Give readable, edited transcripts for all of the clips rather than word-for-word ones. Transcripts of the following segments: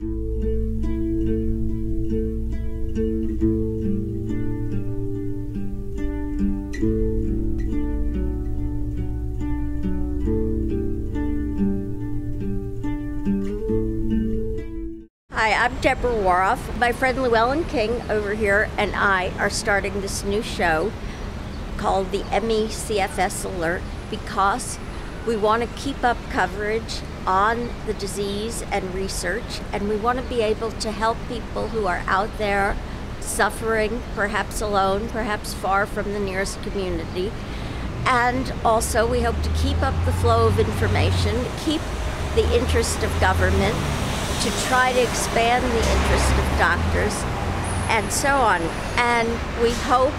Hi, I'm Deborah Waroff. My friend Llewellyn King over here and I are starting this new show called the MECFS Alert because we want to keep up coverage on the disease and research, and we want to be able to help people who are out there suffering, perhaps alone, perhaps far from the nearest community. And also we hope to keep up the flow of information, keep the interest of government, to try to expand the interest of doctors, and so on. And we hope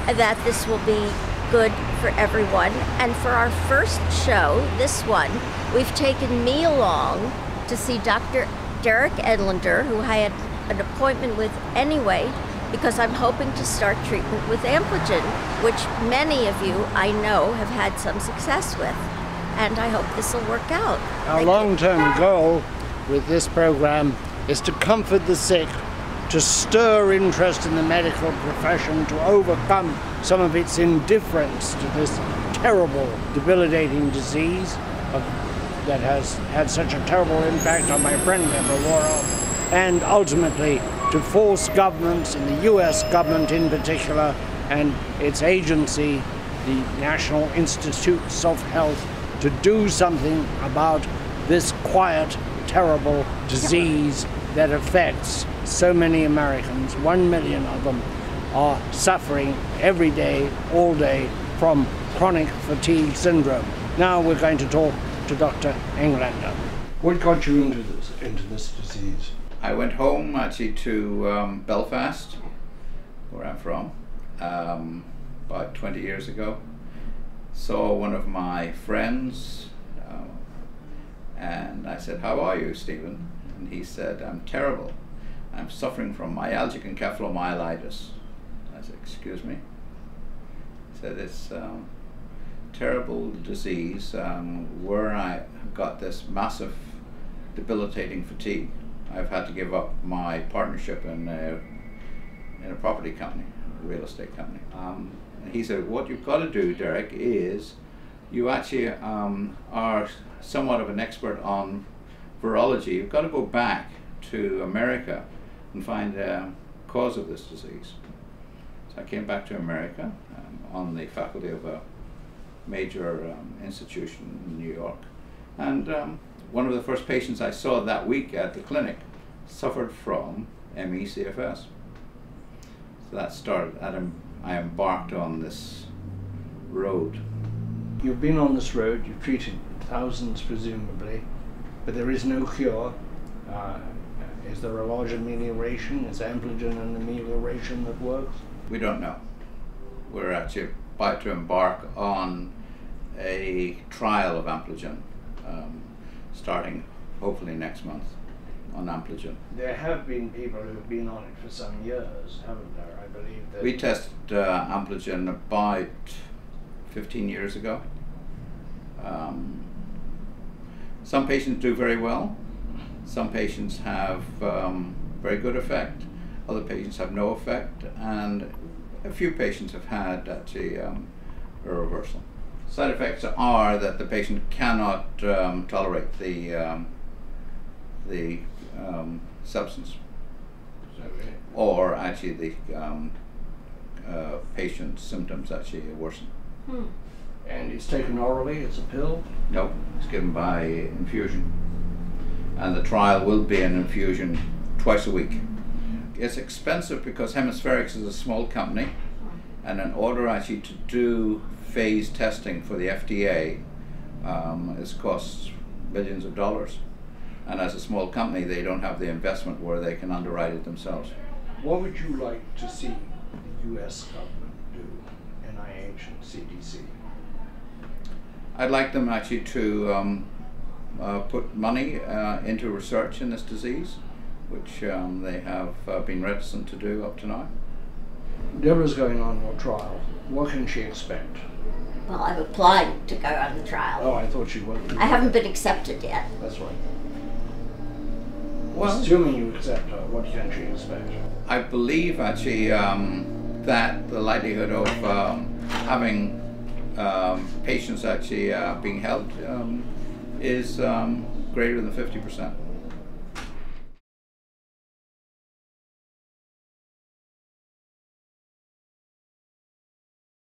that this will be good for everyone. And for our first show, this one, we've taken me along to see Dr. Derek Edlander, who I had an appointment with anyway, because I'm hoping to start treatment with Ampligen, which many of you I know have had some success with. And I hope this will work out. Our long-term goal with this program is to comfort the sick, to stir interest in the medical profession, to overcome some of its indifference to this terrible, debilitating disease that has had such a terrible impact on my friend Deborah Waroff, and ultimately to force governments, in the US government in particular, and its agency, the National Institutes of Health, to do something about this quiet, terrible disease that affects so many Americans. 1 million of them are suffering every day, all day, from chronic fatigue syndrome. Now we're going to talk to Dr. Englander. What got you into this disease? I went home actually to Belfast, where I'm from, about 20 years ago. Saw one of my friends, and I said, "How are you, Stephen?" And he said, "I'm terrible. I'm suffering from myalgic encephalomyelitis." I said, "Excuse me?" He said, "It's terrible disease where I got this massive debilitating fatigue. I've had to give up my partnership in a property company, a real estate company." And he said, "What you've got to do, Derek, is you actually are somewhat of an expert on virology. You've got to go back to America and find the cause of this disease." So I came back to America on the faculty of a major institution in New York. And one of the first patients I saw that week at the clinic suffered from MECFS. So that started, I embarked on this road. You've been on this road, you've treated thousands presumably, but there is no cure. Is there a large amelioration? Is Ampligen an amelioration that works? We don't know. We're actually about to embark on a trial of Ampligen, starting hopefully next month on Ampligen. There have been people who've been on it for some years, haven't there? I believe that we tested Ampligen about 15 years ago. Some patients do very well. Some patients have very good effect. Other patients have no effect, and a few patients have had actually a reversal. Side effects are that the patient cannot tolerate the substance, or actually the patient's symptoms actually worsen. And it's taken orally, it's a pill? No, it's given by infusion. And the trial will be an infusion twice a week. It's expensive because Hemispherics is a small company, and in order actually to do phase testing for the FDA, it costs billions of dollars. And as a small company, they don't have the investment where they can underwrite it themselves. What would you like to see the US government do, NIH and CDC? I'd like them actually to put money into research in this disease, which they have been reticent to do up to now. Deborah's going on your trial. What can she expect? Well, I've applied to go on the trial. Oh, I thought she wasn't. I haven't been accepted yet. That's right. Well, assuming you accept her, what do you actually expect? I believe actually that the likelihood of having patients actually being helped is greater than 50%.